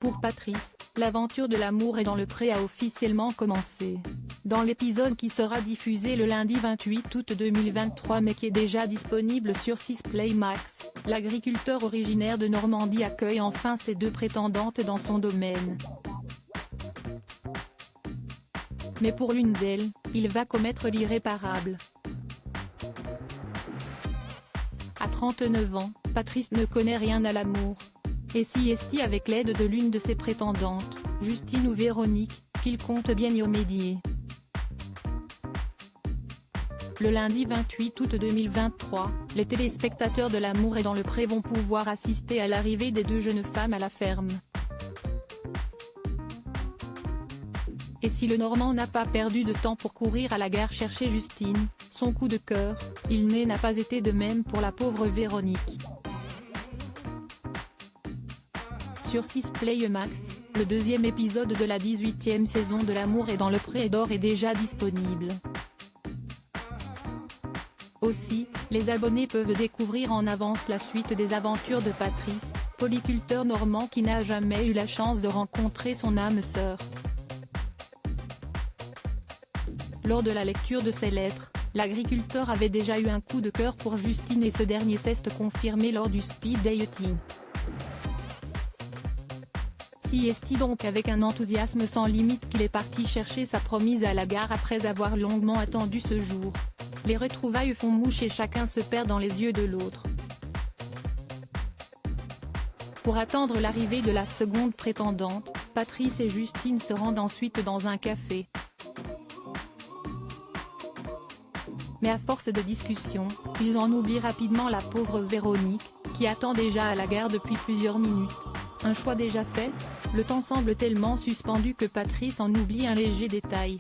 Pour Patrice, l'aventure de l'amour et dans le pré a officiellement commencé. Dans l'épisode qui sera diffusé le lundi 28 août 2023 mais qui est déjà disponible sur 6 Play Max, l'agriculteur originaire de Normandie accueille enfin ses deux prétendantes dans son domaine. Mais pour l'une d'elles, il va commettre l'irréparable. À 39 ans, Patrice ne connaît rien à l'amour. Et si est-il avec l'aide de l'une de ses prétendantes, Justine ou Véronique, qu'il compte bien y remédier. Le lundi 28 août 2023, les téléspectateurs de L'amour est dans le pré vont pouvoir assister à l'arrivée des deux jeunes femmes à la ferme. Et si le Normand n'a pas perdu de temps pour courir à la gare chercher Justine, son coup de cœur, n'a pas été de même pour la pauvre Véronique. Sur 6 Play Max, le deuxième épisode de la 18e saison de L'amour est dans le pré d'or est déjà disponible. Aussi, les abonnés peuvent découvrir en avance la suite des aventures de Patrice, polyculteur normand qui n'a jamais eu la chance de rencontrer son âme sœur. Lors de la lecture de ses lettres, l'agriculteur avait déjà eu un coup de cœur pour Justine et ce dernier s'est confirmé lors du speed dating. Si est donc avec un enthousiasme sans limite qu'il est parti chercher sa promise à la gare après avoir longuement attendu ce jour. Les retrouvailles font mouche et chacun se perd dans les yeux de l'autre. Pour attendre l'arrivée de la seconde prétendante, Patrice et Justine se rendent ensuite dans un café. Mais à force de discussion, ils en oublient rapidement la pauvre Véronique, qui attend déjà à la gare depuis plusieurs minutes. Un choix déjà fait, le temps semble tellement suspendu que Patrice en oublie un léger détail.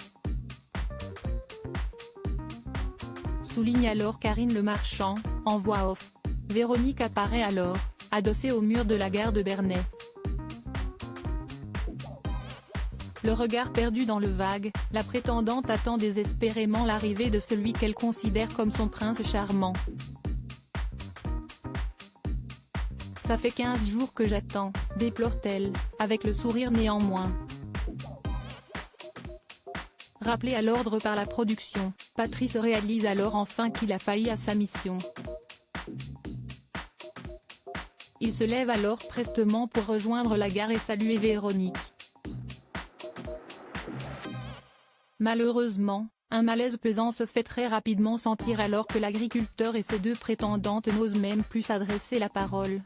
Souligne alors Karine Le Marchand, en voix off. Véronique apparaît alors, adossée au mur de la gare de Bernay. Le regard perdu dans le vague, la prétendante attend désespérément l'arrivée de celui qu'elle considère comme son prince charmant. Ça fait 15 jours que j'attends, déplore-t-elle, avec le sourire néanmoins. Rappelé à l'ordre par la production, Patrice réalise alors enfin qu'il a failli à sa mission. Il se lève alors prestement pour rejoindre la gare et saluer Véronique. Malheureusement, un malaise pesant se fait très rapidement sentir alors que l'agriculteur et ses deux prétendantes n'osent même plus s'adresser la parole.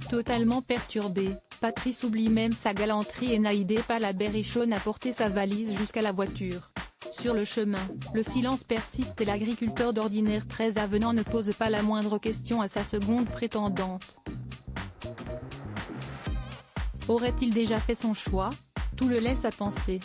Totalement perturbé, Patrice oublie même sa galanterie et n'aide pas la berrichonne à porter sa valise jusqu'à la voiture. Sur le chemin, le silence persiste et l'agriculteur d'ordinaire très avenant ne pose pas la moindre question à sa seconde prétendante. Aurait-il déjà fait son choix ? Tout le laisse à penser.